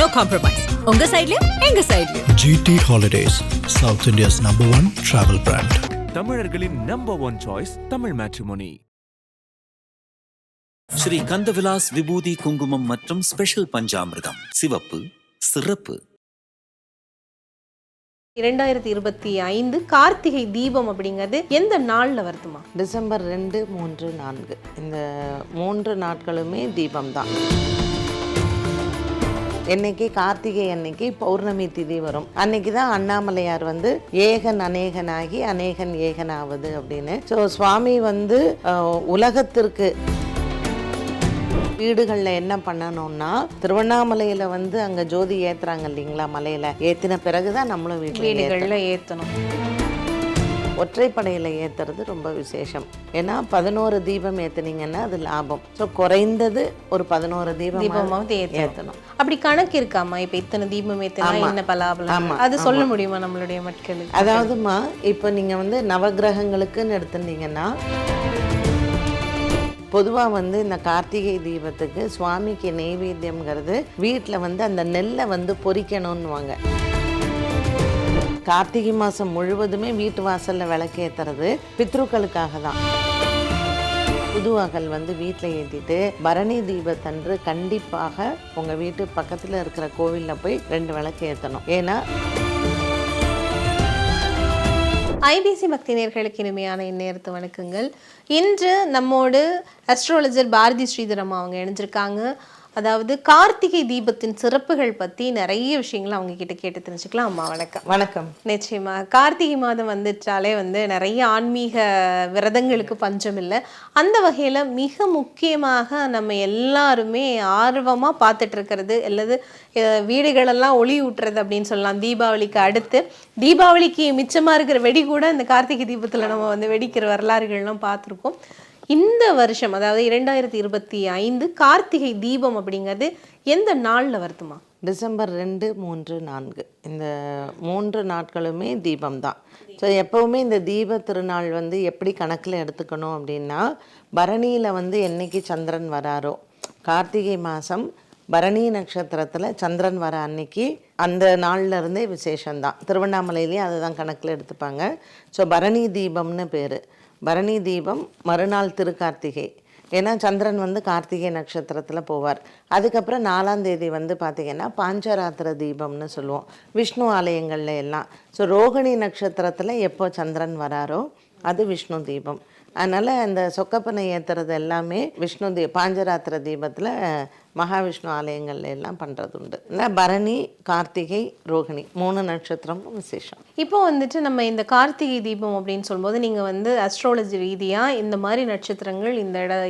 No compromise. உங்க சைடுலயும் எங்க சைடுலயும். GT Holidays, South India's #1 travel brand. தமிழர்களின் number one choice Tamil matrimony. Sri Kandavilas விபூதி குங்குமம் மற்றும் ஸ்பெஷல் பஞ்சாமிர்தம் சிவப்பு சிறப்பு. 2025 கார்த்திகை தீபம் அப்படிங்கிறது எந்த நாள்ல வருதுமா? டிசம்பர் 2, 3, 4 இந்த 3 நாட்களுமே தீபம் தான். என்னைக்கு கார்த்திகை அன்னைக்கு பௌர்ணமி திதி வரும். அன்னைக்கு தான் அண்ணாமலையார் வந்து ஏகன் அநேகனாகி அநேகன் ஏகனாவது அப்படின்னு. ஸோ சுவாமி வந்து உலகத்திற்கு வீடுகளில் என்ன பண்ணணும்னா, திருவண்ணாமலையில் வந்து அங்கே ஜோதி ஏற்றுறாங்க இல்லைங்களா, மலையில் ஏற்றின பிறகு தான் நம்மளும் வீடுகளில் ஏற்றணும். ஒற்றைப்படையில் ஏற்றுறது ரொம்ப விசேஷம். ஏன்னா 11 தீபம் ஏற்றுனீங்கன்னா அது லாபம். ஸோ குறைந்தது ஒரு 11 தீபமாவது ஏற்றணும். அப்படி கணக்கு இருக்காமா? இப்போ இத்தனை தீபம் ஏற்றினா என்ன பலாபலம் அது சொல்ல முடியுமா நம்மளுடைய மக்களுக்கு? அதாவதுமா, இப்போ நீங்கள் வந்து நவகிரகங்களுக்குன்னு எடுத்துட்டீங்கன்னா, பொதுவாக வந்து இந்த கார்த்திகை தீபத்துக்கு சுவாமிக்கு நெய்வேத்தியம்ங்கிறது வீட்டில் வந்து அந்த நெல்லை வந்து பொரிக்கணும்னுவாங்க. கார்த்திகை மாதம் முழுவதுமே வீட்டு வாசலில் விளக்கேற்றுறது பித்ருக்களுக்காக தான். புதுவகல் வந்து வீட்டில் ஏற்றிட்டு பரணி தீபத்தன்று கண்டிப்பாக உங்கள் வீட்டு பக்கத்தில் இருக்கிற கோவிலில் போய் 2 விளக்கு ஏற்றணும். ஏன்னா ஐபிசி பக்தி நேயர்களுக்கு இனிமையான இந்நேரத்து வணக்கங்கள். இன்று நம்மோடு அஸ்ட்ராலஜர் பாரதி ஸ்ரீதரம் அவங்க இணைஞ்சிருக்காங்க. அதாவது கார்த்திகை தீபத்தின் சிறப்புகள் பற்றி நிறைய விஷயங்களை அவங்க கிட்ட கேட்டு தெரிஞ்சுக்கலாம். அம்மா வணக்கம். வணக்கம். நிச்சயமா கார்த்திகை மாதம் வந்துட்டாலே வந்து நிறைய ஆன்மீக விரதங்களுக்கு பஞ்சம் இல்லை. அந்த வகையில் மிக முக்கியமாக நம்ம எல்லாருமே ஆர்வமாக பார்த்துட்டு இருக்கிறது அல்லது வீடுகளெல்லாம் ஒளி ஊட்டுறது அப்படின்னு சொல்லலாம். தீபாவளிக்கு அடுத்து தீபாவளிக்கு மிச்சமாக இருக்கிற வெடி கூட இந்த கார்த்திகை தீபத்தில் நம்ம வந்து வெடிக்கிற வரலாறுகள்லாம் பார்த்துருக்கோம். இந்த வருஷம் அதாவது 2025 கார்த்திகை தீபம் அப்படிங்கிறது எந்த நாளில் வருதுமா? டிசம்பர் 2, 3, 4 இந்த 3 நாட்களுமே தீபம் தான். ஸோ எப்போவுமே இந்த தீப திருநாள் வந்து எப்படி கணக்கில் எடுத்துக்கணும் அப்படின்னா, பரணியில் வந்து என்னைக்கு சந்திரன் வராரோ, கார்த்திகை மாதம் பரணி நட்சத்திரத்தில் சந்திரன் வர அன்னைக்கு அந்த நாள்லேருந்தே விசேஷந்தான். திருவண்ணாமலையிலேயே அதை தான் கணக்கில் எடுத்துப்பாங்க. ஸோ பரணி தீபம்னு பேர். பரணி தீபம் மறுநாள் திருக்கார்த்திகை. ஏன்னா சந்திரன் வந்து கார்த்திகை நட்சத்திரத்தில் போவார். அதுக்கப்புறம் 4ஆம் தேதி வந்து பார்த்திங்கன்னா பாஞ்சராத்திர தீபம்னு சொல்லுவோம் விஷ்ணு ஆலயங்களில் எல்லாம். ஸோ ரோகிணி நட்சத்திரத்தில் எப்போ சந்திரன் வராரோ அது விஷ்ணு தீபம். அதனால் அந்த சொக்கப்பனை ஏற்றுறது எல்லாமே விஷ்ணு பாஞ்சராத்திர தீபத்தில் மகாவிஷ்ணு ஆலயங்கள்ல எல்லாம் பண்ணுறது உண்டு. பரணி, கார்த்திகை, ரோகிணி 3 நட்சத்திரமும் விசேஷம். இப்போ வந்துட்டு நம்ம இந்த கார்த்திகை தீபம் அப்படின்னு சொல்லும்போது நீங்கள் வந்து அஸ்ட்ராலஜி ரீதியாக இந்த மாதிரி நட்சத்திரங்கள்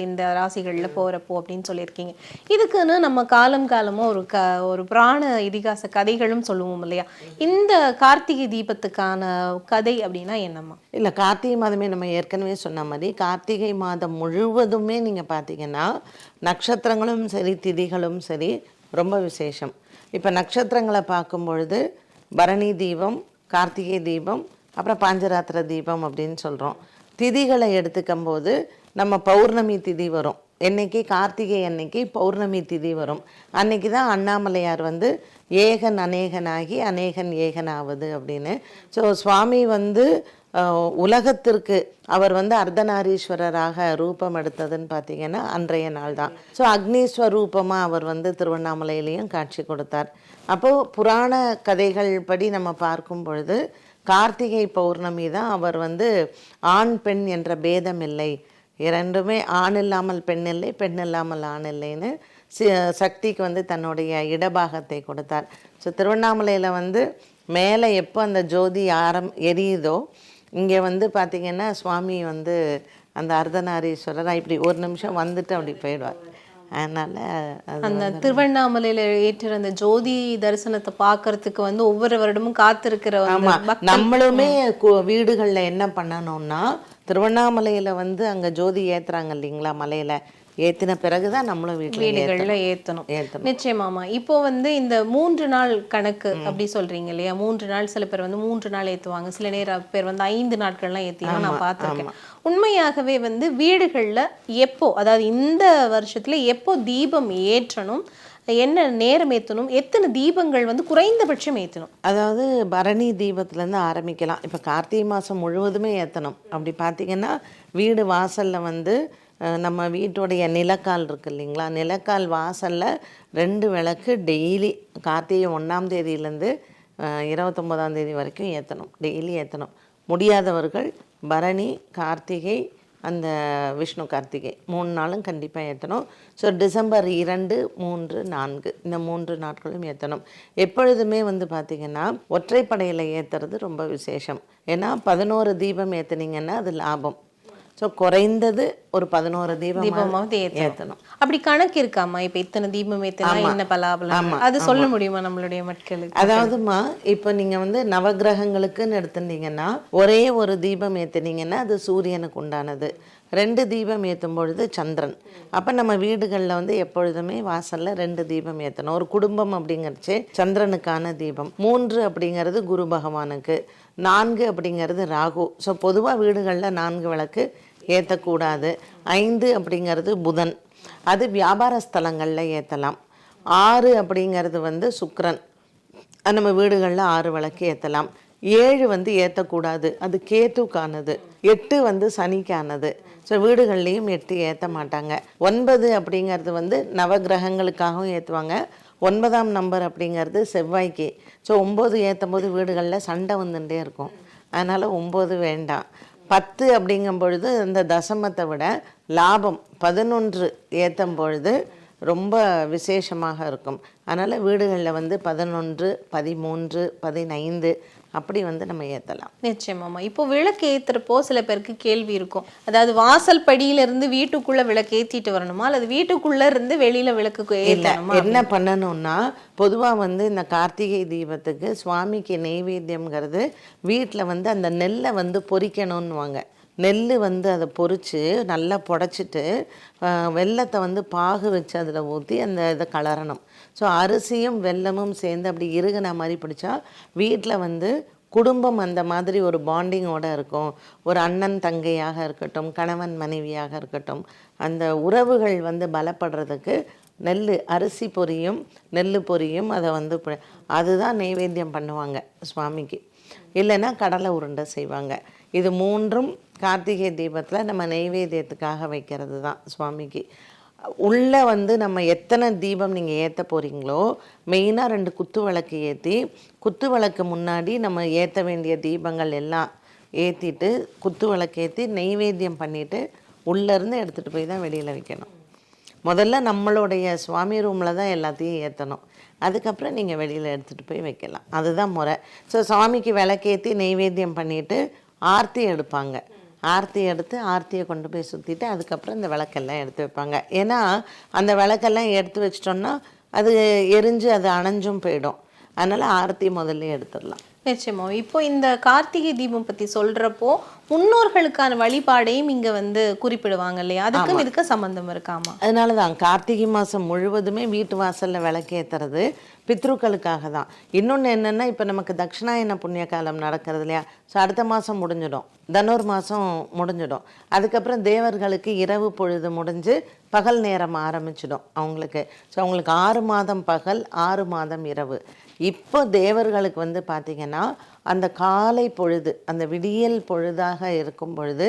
இந்த ராசிகளில் போகிறப்போ அப்படின்னு சொல்லியிருக்கீங்க. இதுக்குன்னு நம்ம காலமாக ஒரு புராண இதிகாச கதைகளும் சொல்லுவோம் இல்லையா? இந்த கார்த்திகை தீபத்துக்கான கதை அப்படின்னா என்னம்மா? இல்லை, கார்த்திகை மாதமே நம்ம ஏற்கனவே சொன்ன மாதிரி கார்த்திகை மாதம் முழுவதுமே நீங்கள் பார்த்தீங்கன்னா நட்சத்திரங்களும் சரி திதிகளும் சரி ரொம்ப விசேஷம். இப்போ நட்சத்திரங்களை பார்க்கும் பொழுது பரணி தீபம், கார்த்திகை தீபம், அப்புறம் பாஞ்சராத்திர தீபம் அப்படின்னு சொல்கிறோம். திதிகளை எடுத்துக்கும் போது நம்ம பௌர்ணமி திதி வரும். என்னைக்கு கார்த்திகை அன்னைக்கு பௌர்ணமி திதி வரும். அன்னைக்கு தான் அண்ணாமலையார் வந்து ஏகன் அநேகனாகி அநேகன் ஏகனாவது அப்படின்னு. ஸோ சுவாமி வந்து உலகத்திற்கு அவர் வந்து அர்த்தநாரீஸ்வரராக ரூபம் எடுத்ததுன்னு பார்த்தீங்கன்னா அன்றைய நாள் தான். ஸோ அக்னீஸ்வரூபமாக அவர் வந்து திருவண்ணாமலையிலையும் காட்சி கொடுத்தார். அப்போது புராண கதைகள் படி நம்ம பார்க்கும் பொழுது கார்த்திகை பௌர்ணமி தான் அவர் வந்து ஆண் பெண் என்ற பேதம் இல்லை, இரண்டுமே ஆண் இல்லாமல் பெண் இல்லை, பெண் இல்லாமல் ஆண் இல்லைன்னு சக்திக்கு வந்து தன்னுடைய இடபாகத்தை கொடுத்தார். ஸோ திருவண்ணாமலையில் வந்து மேலே எப்போ அந்த ஜோதி எரியுதோ இங்கே வந்து பார்த்திங்கன்னா சுவாமி வந்து அந்த அர்த்தநாரீஸ்வரர் இப்படி ஒரு நிமிஷம் வந்துட்டு அப்படி போயிடுவார். அதனால் அந்த திருவண்ணாமலையில் ஏற்ற அந்த ஜோதி தரிசனத்தை பார்க்கறதுக்கு வந்து ஒவ்வொரு வருடமும் காத்திருக்கிற நம்மளுமே வீடுகளில் என்ன பண்ணணும்னா, திருவண்ணாமலையில் வந்து அங்கே ஜோதி ஏற்றுறாங்க இல்லைங்களா, மலையில் ஏற்றின பிறகு தான் நம்மளும் வீடுகளில் ஏற்றணும். நிச்சயமாமா. இப்போ வந்து இந்த 3 நாள் கணக்கு அப்படி சொல்றீங்க இல்லையா? 3 நாள், சில பேர் வந்து 3 நாள் ஏற்றுவாங்க, சில நேரம் பேர் வந்து 5 நாட்கள்லாம் ஏற்றினா நான் பார்த்துருக்கேன். உண்மையாகவே வந்து வீடுகளில் எப்போ, அதாவது இந்த வருஷத்துல எப்போ தீபம் ஏற்றணும், என்ன நேரம் ஏற்றணும், எத்தனை தீபங்கள் வந்து குறைந்தபட்சம் ஏற்றணும்? அதாவது பரணி தீபத்துலேருந்து ஆரம்பிக்கலாம். இப்போ கார்த்திகை மாதம் முழுவதுமே ஏற்றணும். அப்படி பார்த்திங்கன்னா வீடு வாசலில் வந்து நம்ம வீட்டுடைய நிலக்கால் இருக்குது இல்லைங்களா, நிலக்கால் வாசலில் 2 விளக்கு டெய்லி கார்த்திகை 1ஆம் தேதியிலேருந்து 29ஆம் தேதி வரைக்கும் ஏற்றணும். டெய்லி ஏற்றணும். முடியாதவர்கள் பரணி, கார்த்திகை, அந்த விஷ்ணு கார்த்திகை 3 நாளும் கண்டிப்பாக ஏற்றணும். ஸோ டிசம்பர் 2, 3, 4 இந்த 3 நாட்களும் ஏற்றணும். எப்பொழுதுமே வந்து பார்த்திங்கன்னா ஒற்றைப்படையில் ஏற்றுறது ரொம்ப விசேஷம். ஏன்னா 11 தீபம் ஏற்றுனீங்கன்னா அது லாபம். ஸோ குறைந்தது ஒரு 11 தீபமாவது ஏற்றணும். அப்படி கணக்கு இருக்காமா? இப்போ இத்தனை தீபம் ஏற்றினா என்ன பலாபலம், அது சொல்ல முடியுமா நம்மளுடைய மக்களுக்கு? அதாவதுமா இப்போ நீங்கள் வந்து நவகிரகங்களுக்குன்னு எடுத்துட்டீங்கன்னா ஒரே ஒரு தீபம் ஏற்றுனீங்கன்னா அது சூரியனுக்கு உண்டானது. 2 தீபம் ஏற்றும் பொழுது சந்திரன். அப்போ நம்ம வீடுகளில் வந்து எப்பொழுதுமே வாசலில் 2 தீபம் ஏற்றணும். ஒரு குடும்பம் அப்படிங்கிறச்சு சந்திரனுக்கான தீபம். 3 அப்படிங்கிறது குரு பகவானுக்கு. 4 அப்படிங்கிறது ராகு. ஸோ பொதுவாக வீடுகளில் 4 விளக்கு ஏற்றக்கூடாது. 5 அப்படிங்கிறது புதன், அது வியாபார ஸ்தலங்களில் ஏற்றலாம். 6 அப்படிங்கிறது வந்து சுக்கிரன், நம்ம வீடுகளில் 6 விளக்கு ஏற்றலாம். 7 வந்து ஏற்றக்கூடாது, அது கேத்துக்கானது. 8 வந்து சனிக்கானது. ஸோ வீடுகள்லேயும் 8 ஏற்ற மாட்டாங்க. 9 அப்படிங்கிறது வந்து நவகிரகங்களுக்காகவும் ஏற்றுவாங்க. 9ஆம் நம்பர் அப்படிங்கிறது செவ்வாய்க்கு. ஸோ 9 ஏற்றும் போது வீடுகளில் சண்டை வந்துட்டே இருக்கும். அதனால் 9 வேண்டாம். 10 அப்படிங்கும் பொழுது இந்த தசமத்தை விட லாபம் 11 ஏற்றும் பொழுது ரொம்ப விசேஷமாக இருக்கும். அதனால் வீடுகளில் வந்து 11, 13, 15 அப்படி வந்து நம்ம ஏற்றலாம். நிச்சயமாம்மா. இப்போ விளக்கு ஏற்றுறப்போ சில பேருக்கு கேள்வி இருக்கும். அதாவது வாசல் படியிலிருந்து வீட்டுக்குள்ளே விளக்கு ஏற்றிட்டு வரணுமா, அல்லது வீட்டுக்குள்ளே இருந்து வெளியில் விளக்கு ஏற்றணுமா? என்ன பண்ணணும்னா பொதுவாக வந்து இந்த கார்த்திகை தீபத்துக்கு சுவாமிக்கு நெய்வேத்தியம்ங்கிறது வீட்டில் வந்து அந்த நெல்லை வந்து பொரிக்கணும்னுவாங்க. நெல் வந்து அதை பொரித்து நல்லா புடச்சிட்டு வெல்லத்தை வந்து பாகு வச்சு அதில் ஊற்றி அந்த இதை கலரணும். ஸோ அரிசியும் வெல்லமும் சேர்ந்து அப்படி இறுகின மாதிரி பிடிச்சா வீட்டில் வந்து குடும்பம் அந்த மாதிரி ஒரு பாண்டிங்கோடு இருக்கும். ஒரு அண்ணன் தங்கையாக இருக்கட்டும், கணவன் மனைவியாக இருக்கட்டும், அந்த உறவுகள் வந்து பலப்படுறதுக்கு நெல் அரிசி பொரியும் நெல் பொரியும் அதை வந்து அதுதான் நெய்வேத்தியம் பண்ணுவாங்க சுவாமிக்கு. இல்லைன்னா கடலை உருண்டை செய்வாங்க. இது 3ம் கார்த்திகை தீபத்தில் நம்ம நெய்வேத்தியத்துக்காக வைக்கிறது தான் சுவாமிக்கு. உள்ளே வந்து நம்ம எத்தனை தீபம் நீங்கள் ஏற்ற போகிறீங்களோ மெயினாக 2 குத்து விளக்கு ஏற்றி, குத்து விளக்கு முன்னாடி நம்ம ஏற்ற வேண்டிய தீபங்கள் எல்லாம் ஏற்றிட்டு குத்து விளக்கு ஏற்றி நெய்வேத்தியம் பண்ணிவிட்டு உள்ளேருந்து எடுத்துகிட்டு போய் தான் வெளியில் வைக்கணும். முதல்ல நம்மளுடைய சுவாமி ரூமில் தான் எல்லாத்தையும் ஏற்றணும். அதுக்கப்புறம் நீங்கள் வெளியில் எடுத்துகிட்டு போய் வைக்கலாம். அதுதான் முறை. ஸோ சுவாமிக்கு விளக்கேற்றி நெய்வேத்தியம் பண்ணிவிட்டு ஆர்த்தி எடுப்பாங்க. ஆர்த்தி எடுத்து ஆர்த்தியை கொண்டு போய் சுற்றிட்டு அதுக்கப்புறம் இந்த விளக்கெல்லாம் எடுத்து வைப்பாங்க. ஏன்னா அந்த விளக்கெல்லாம் எடுத்து வச்சிட்டோன்னா அது எரிஞ்சு அது அணைஞ்சும் போயிடும். அதனால் ஆர்த்தி முதல்ல எடுத்துடலாம். நிச்சயமா. இப்போ இந்த கார்த்திகை தீபம் பற்றி சொல்கிறப்போ முன்னோர்களுக்கான வழிபாடையும் இங்கே வந்து குறிப்பிடுவாங்க இல்லையா? அதுக்கும் இதுக்கு சம்மந்தம் இருக்காமா? அதனால தான் கார்த்திகை மாதம் முழுவதுமே வீட்டு வாசலில் விளக்கேற்றுறது பித்ருக்களுக்காக தான். இன்னொன்று என்னென்னா இப்போ நமக்கு தட்சிணாயன புண்ணிய காலம் நடக்கிறது இல்லையா? ஸோ அடுத்த மாதம் முடிஞ்சிடும், தனுர் மாதம் முடிஞ்சிடும். அதுக்கப்புறம் தேவர்களுக்கு இரவு பொழுது முடிஞ்சு பகல் நேரம் ஆரம்பிச்சிடும் அவங்களுக்கு. ஸோ அவங்களுக்கு 6 மாதம் பகல், 6 மாதம் இரவு. இப்போ தேவர்களுக்கு வந்து பார்த்திங்கன்னா அந்த காலை பொழுது, அந்த விடியல் பொழுதாக இருக்கும் பொழுது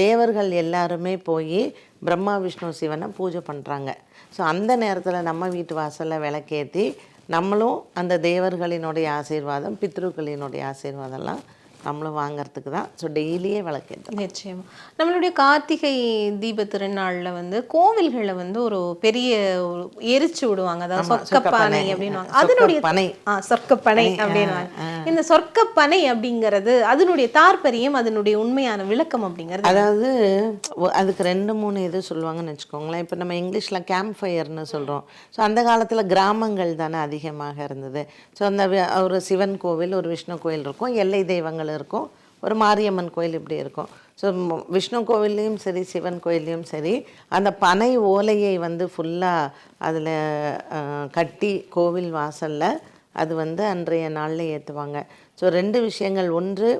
தேவர்கள் எல்லாருமே போய் பிரம்மா விஷ்ணு சிவனை பூஜை பண்ணுறாங்க. ஸோ அந்த நேரத்தில் நம்ம வீட்டு வாசலில் விளக்கேற்றி நம்மளும் அந்த தேவர்களினுடைய ஆசீர்வாதம், பித்ருக்களினுடைய ஆசீர்வாதம்லாம் நம்மளும் வாங்கிறதுக்கு தான். ஸோ டெய்லியே விளக்கேற்றோம். நிச்சயமா. நம்மளுடைய கார்த்திகை தீப திருநாளில் வந்து கோவில்களில் வந்து ஒரு பெரிய எரிச்சு விடுவாங்க. அதாவது சொர்க்கப்பனை அப்படின்வாங்க. அதனுடைய பனை, சொர்க்கப்பனை அப்படின்வாங்க. இந்த சொர்க்கப்பனை அப்படிங்கிறது அதனுடைய தாற்பயம், அதனுடைய உண்மையான விளக்கம் அப்படிங்கிறது, அதாவது அதுக்கு 2-3 இது சொல்லுவாங்கன்னு வச்சுக்கோங்களேன். இப்போ நம்ம இங்கிலீஷில் கேம்ப் ஃபயர்னு சொல்கிறோம். ஸோ அந்த காலத்தில் கிராமங்கள் தானே அதிகமாக இருந்தது. ஸோ அந்த ஒரு சிவன் கோவில், ஒரு விஷ்ணு கோவில் இருக்கும், எல்லை தெய்வங்கள் இருக்கும், ஒரு மாரியம்மன் கோயில் இப்படி இருக்கும். ஸோ விஷ்ணு கோவில்லையும் சரி சிவன் கோயில்லையும் சரி அந்த பனை ஓலையை வந்து ஃபுல்லாக அதில் கட்டி கோவில் வாசலில் அது வந்து அன்றைய நாளில் ஏற்றுவாங்க. ஸோ 2 விஷயங்கள். ஒன்று,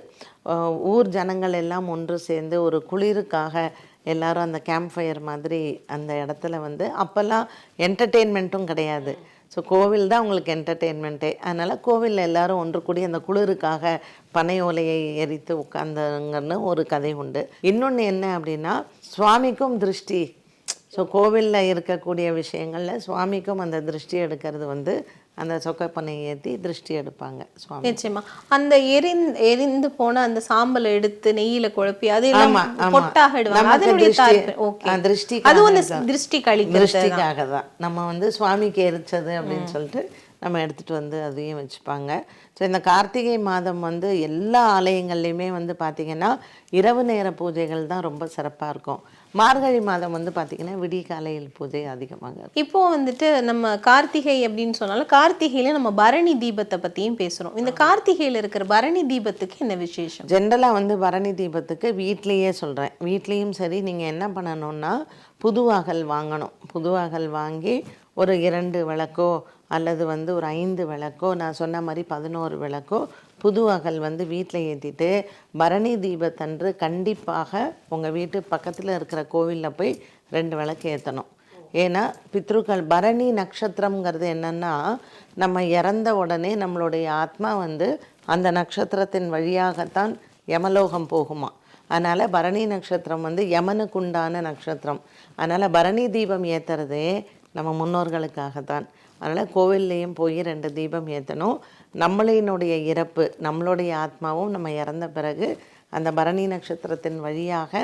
ஊர் ஜனங்கள் எல்லாம் ஒன்று சேர்ந்து ஒரு குளிருக்காக எல்லாரும் அந்த கேம்ப் ஃபயர் மாதிரி அந்த இடத்துல வந்து அப்போல்லாம் என்டர்டெயின்மெண்ட்டும் கிடையாது. ஸோ கோவில் தான் உங்களுக்கு என்டர்டெயின்மெண்ட்டே. அதனால் கோவிலில் எல்லாரும் ஒன்று கூடி அந்த குளிருக்காக பனை ஓலையை எரித்து உட்கார்ந்தாங்கன்னு ஒரு கதை உண்டு. இன்னொன்று என்ன அப்படின்னா, சுவாமிக்கும் திருஷ்டி. ஸோ கோவிலில் இருக்கக்கூடிய விஷயங்களில் சுவாமிக்கும் அந்த திருஷ்டி எடுக்கிறது வந்து அந்த சொக்கப்பனை ஏற்றி திருஷ்டி எடுப்பாங்க சுவாமி. நிச்சயமா அந்த எரிந்து போன அந்த சாம்பலை எடுத்து நெய்யில குழப்பி அதெல்லாம் பொட்டாக இடுவாங்க. அதனுடைய திருஷ்டி, அது வந்து திருஷ்டி திருஷ்டிக்காக தான் நம்ம வந்து சுவாமிக்கு எரிச்சது அப்படின்னு சொல்லிட்டு நம்ம எடுத்துகிட்டு வந்து அதையும் வச்சுப்பாங்க. ஸோ இந்த கார்த்திகை மாதம் வந்து எல்லா ஆலயங்கள்லையுமே வந்து பார்த்திங்கன்னா இரவு நேர பூஜைகள் தான் ரொம்ப சிறப்பாக இருக்கும். மார்கழி மாதம் வந்து பார்த்திங்கன்னா விடிய காலையில் பூஜை அதிகமாக இருக்கும். இப்போ வந்துட்டு நம்ம கார்த்திகை அப்படின்னு சொன்னாலும் கார்த்திகையில் நம்ம பரணி தீபத்தை பற்றியும் பேசுகிறோம். இந்த கார்த்திகையில் இருக்கிற பரணி தீபத்துக்கு என்ன விசேஷம்? ஜென்ரலாக வந்து பரணி தீபத்துக்கு வீட்லேயே சொல்கிறேன், வீட்லேயும் சரி நீங்கள் என்ன பண்ணணும்னா புதுவாகல் வாங்கணும். புதுவாகல் வாங்கி ஒரு 2 விளக்கோ அல்லது வந்து ஒரு 5 விளக்கோ, நான் சொன்ன மாதிரி 11 விளக்கோ புதுவாகல் வந்து வீட்டில் ஏற்றிட்டு பரணி தீபத்தன்று கண்டிப்பாக உங்கள் வீட்டு பக்கத்தில் இருக்கிற கோவிலில் போய் 2 விளக்கு ஏற்றணும். ஏன்னா பித்ருக்கள் பரணி நட்சத்திரங்கிறது என்னென்னா, நம்ம இறந்த உடனே நம்மளுடைய ஆத்மா வந்து அந்த நட்சத்திரத்தின் வழியாகத்தான் யமலோகம் போகுமா. அதனால் பரணி நட்சத்திரம் வந்து யமனுக்கு உண்டான நட்சத்திரம். அதனால் பரணி தீபம் ஏற்றுறதே நம்ம முன்னோர்களுக்காகத்தான். அதனால் கோவில்லையும் போய் 2 தீபம் ஏற்றணும். நம்மளினுடைய இறப்பு, நம்மளுடைய ஆத்மாவும் நம்ம இறந்த பிறகு அந்த பரணி நட்சத்திரத்தின் வழியாக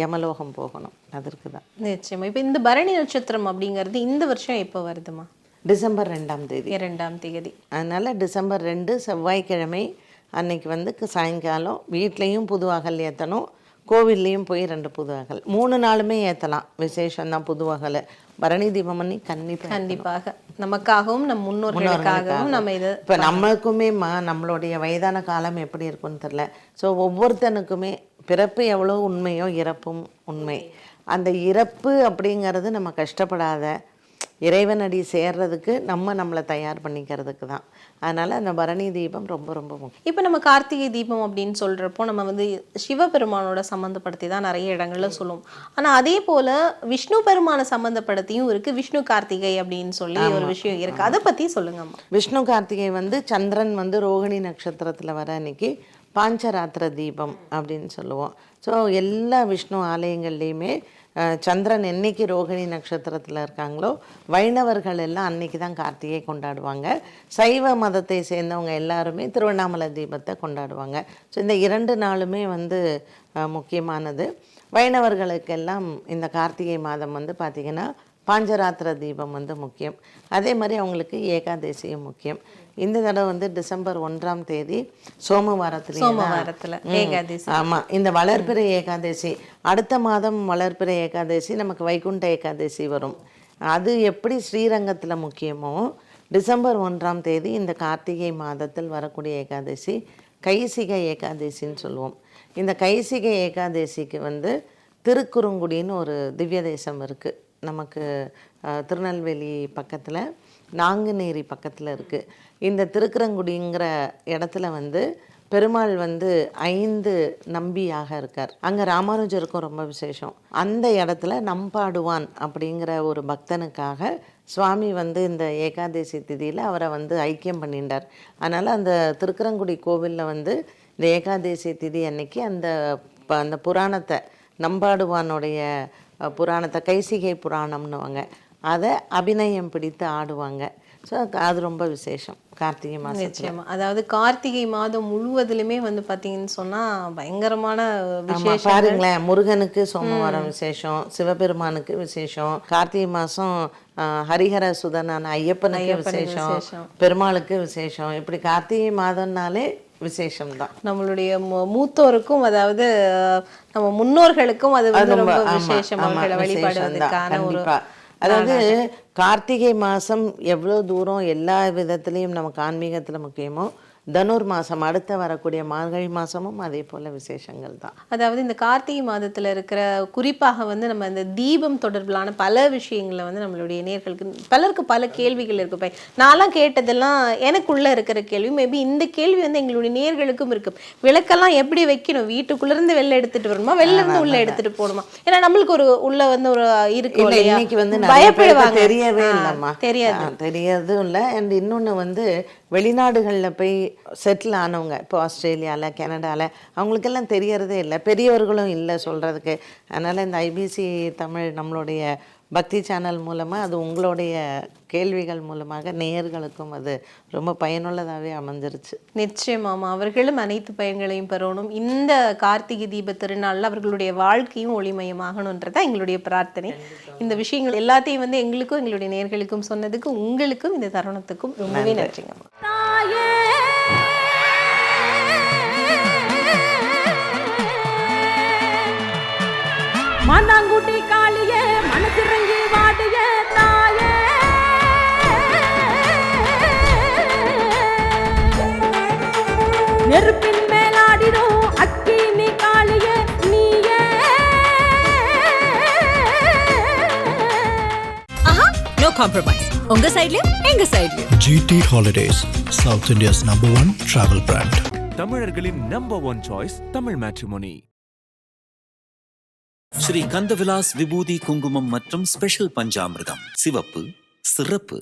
யமலோகம் போகணும். அதற்கு தான். நிச்சயமா. இப்போ இந்த பரணி நட்சத்திரம் அப்படிங்கிறது இந்த வருஷம் எப்போ வருதுமா? டிசம்பர் 2ஆம் தேதி. 2ஆம் தேதி. அதனால் டிசம்பர் 2 செவ்வாய்க்கிழமை அன்னைக்கு வந்து சாயங்காலம் வீட்லேயும் புதுவாகல் ஏற்றணும், கோவில்லையும் போய் 2 புதுவாகல். 3 நாளுமே ஏற்றலாம், விசேஷம்தான் புதுவாகல். பரணி தீபம் பண்ணி கண்டிப்பாக நமக்காகவும் நம் முன்னோர்களுக்காகவும் நம்ம இது இப்போ நம்மளுக்குமே நம்மளுடைய வயதான காலம் எப்படி இருக்குன்னு தெரில. ஸோ ஒவ்வொருத்தனுக்குமே பிறப்பு எவ்வளோ உண்மையோ இறப்பும் உண்மை. அந்த இறப்பு அப்படிங்கிறது நம்ம கஷ்டப்படாத இறைவனடி சேர்றதுக்கு நம்மளை தயார் பண்ணிக்கிறதுக்கு தான். அதனால் அந்த பரணி தீபம் ரொம்ப ரொம்ப முக்கியம். இப்போ நம்ம கார்த்திகை தீபம் அப்படின்னு சொல்கிறப்போ நம்ம வந்து சிவபெருமானோட சம்மந்தப்படுத்தி தான் நிறைய இடங்கள்ல சொல்லுவோம். ஆனால் அதே போல் விஷ்ணு பெருமானை சம்மந்தப்படுத்தியும் இருக்குது. விஷ்ணு கார்த்திகை அப்படின்னு சொல்லி ஒரு விஷயம் இருக்குது, அதை பற்றி சொல்லுங்கம்மா. விஷ்ணு கார்த்திகை வந்து சந்திரன் வந்து ரோகிணி நட்சத்திரத்தில் வர அன்னைக்கு பாஞ்சராத்திர தீபம் அப்படின்னு சொல்லுவோம். ஸோ எல்லா விஷ்ணு ஆலயங்கள்லேயுமே சந்திரன் என்னைக்கு ரோகிணி நட்சத்திரத்தில் இருக்காங்களோ வைணவர்கள் எல்லாம் அன்னைக்கு தான் கார்த்திகை கொண்டாடுவாங்க. சைவ மதத்தை சேர்ந்தவங்க எல்லாருமே திருவண்ணாமலை தீபத்தை கொண்டாடுவாங்க. ஸோ இந்த 2 நாளுமே வந்து முக்கியமானது. வைணவர்களுக்கெல்லாம் இந்த கார்த்திகை மாதம் வந்து பார்த்திங்கன்னா பாஞ்சராத்திர தீபம் வந்து முக்கியம். அதே மாதிரி அவங்களுக்கு ஏகாதசியும் முக்கியம். இந்த தடவை வந்து டிசம்பர் 1ஆம் தேதி சோமவாரத்தில் ஏகாதசி. ஆமாம், இந்த வளர்பிறை ஏகாதசி. அடுத்த மாதம் வளர்பிறை ஏகாதசி நமக்கு வைகுண்ட ஏகாதசி வரும். அது எப்படி ஸ்ரீரங்கத்தில் முக்கியமோ டிசம்பர் 1ஆம் தேதி இந்த கார்த்திகை மாதத்தில் வரக்கூடிய ஏகாதசி கைசிகை ஏகாதசின்னு சொல்லுவோம். இந்த கைசிகை ஏகாதசிக்கு வந்து திருக்குறுங்குடின்னு ஒரு திவ்ய தேசம் இருக்குது நமக்கு, திருநெல்வேலி பக்கத்தில் நாங்குநேரி பக்கத்தில் இருக்குது. இந்த திருக்குறங்குடிங்கிற இடத்துல வந்து பெருமாள் வந்து 5 நம்பியாக இருக்கார். அங்கே ராமானுஜருக்கும் ரொம்ப விசேஷம். அந்த இடத்துல நம்பாடுவான் அப்படிங்கிற ஒரு பக்தனுக்காக சுவாமி வந்து இந்த ஏகாதசி திதியில் அவரை வந்து ஐக்கியம் பண்ணிட்டார். அதனால் அந்த திருக்குறங்குடி கோவிலில் வந்து இந்த ஏகாதசி திதி அன்னைக்கு அந்த புராணத்தை, நம்பாடுவானுடைய புராணத்தை, கைசிகை புராணம்னுவாங்க, அதை அபிநயம் பிடித்து ஆடுவாங்க. ஸோ அது ரொம்ப விசேஷம் கார்த்திகை மாதம். நிச்சயமா. அதாவது கார்த்திகை மாதம் முழுவதிலுமே வந்து பார்த்தீங்கன்னு சொன்னால் பயங்கரமான விசேஷம். பாருங்களேன், முருகனுக்கு சோமவாரம் விசேஷம், சிவபெருமானுக்கு விசேஷம், கார்த்திகை மாதம் ஹரிஹர சுதனான ஐயப்பனுக்கு விசேஷம், பெருமாளுக்கு விசேஷம். இப்படி கார்த்திகை மாதம்னாலே விசேஷம்தான். நம்மளுடைய மூத்தோருக்கும், அதாவது நம்ம முன்னோர்களுக்கும் அது வந்து ரொம்ப விசேஷம். அவர்களை வழிபாடுவதற்கான ஒரு, அதாவது கார்த்திகை மாதம் எவ்வளோ தூரம் எல்லா விதத்துலேயும் நமக்கு ஆன்மீகத்தில் முக்கியமோ தனுர் மாதம் அடுத்த வரக்கூடிய மார்கழி மாதமும் அதே போல் விசேஷங்கள் தான். அதாவது இந்த கார்த்திகை மாதத்துல இருக்கிற குறிப்பாக வந்து நம்ம இந்த தீபம் தொடர்பிலான பல விஷயங்களை வந்து நம்மளுடைய நேர்களுக்கு பலருக்கு பல கேள்விகள் இருக்கு. இப்போ நான்லாம் கேட்டதெல்லாம் எனக்குள்ள இருக்கிற கேள்வி, மேபி இந்த கேள்வி வந்து எங்களுடைய நேர்களுக்கும் இருக்கு. விளக்கெல்லாம் எப்படி வைக்கணும், வீட்டுக்குள்ள இருந்து வெளில எடுத்துட்டு வரணுமா, வெளில இருந்து உள்ள எடுத்துட்டு போகணுமா? ஏன்னா நம்மளுக்கு ஒரு உள்ள வந்து ஒரு இருக்கு இல்லையா, இன்னைக்கு வந்து பயப்படுவாங்க. தெரியவே இல்லைம்மா, தெரியாது தெரியறதும் இல்லை. அண்ட் இன்னொன்று வந்து வெளிநாடுகளில் போய் செட்டில் ஆனவங்க, இப்போ ஆஸ்திரேலியாவில் கனடாவில், அவங்களுக்கெல்லாம் தெரியறதே இல்லை, பெரியவர்களும் இல்லை சொல்கிறதுக்கு. அதனால் இந்த ஐபிசி தமிழ் நம்மளுடைய பக்தி சேனல் மூலமாக, அது உங்களுடைய கேள்விகள் மூலமாக நேயர்களுக்கும் அது ரொம்ப பயனுள்ளதாகவே அமைஞ்சிருச்சு. நிச்சயமாமா, அவர்களும் அனைத்து பயன்களையும் பெறணும். இந்த கார்த்திகை தீப திருநாளில் அவர்களுடைய வாழ்க்கையும் ஒளிமயமாகணுன்றதான் எங்களுடைய பிரார்த்தனை. இந்த விஷயங்கள் எல்லாத்தையும் வந்து எங்களுக்கும் எங்களுடைய நேயர்களுக்கும் சொன்னதுக்கு உங்களுக்கும் இந்த தருணத்துக்கும் ரொம்பவே நன்றிங்கம்மா. மாந்தாங்குட்டி காளியே மனசிறங்கி வாடிய தாயே, நெருப்பின் மேலாடிடும் அக்கினி காளியே நீயே. ஆஹா, நோ காம்ப்ரமைஸ். உங்க சைடுலயும் எங்க சைடுலயும். GT Holidays, South India's #1 travel brand. தமிழர்களின் number one choice Tamil matrimony. Sri Kandavilas விபூதி குங்குமம் மற்றும் ஸ்பெஷல் பஞ்சாமிர்தம். சிவப்பு, சிறப்பு.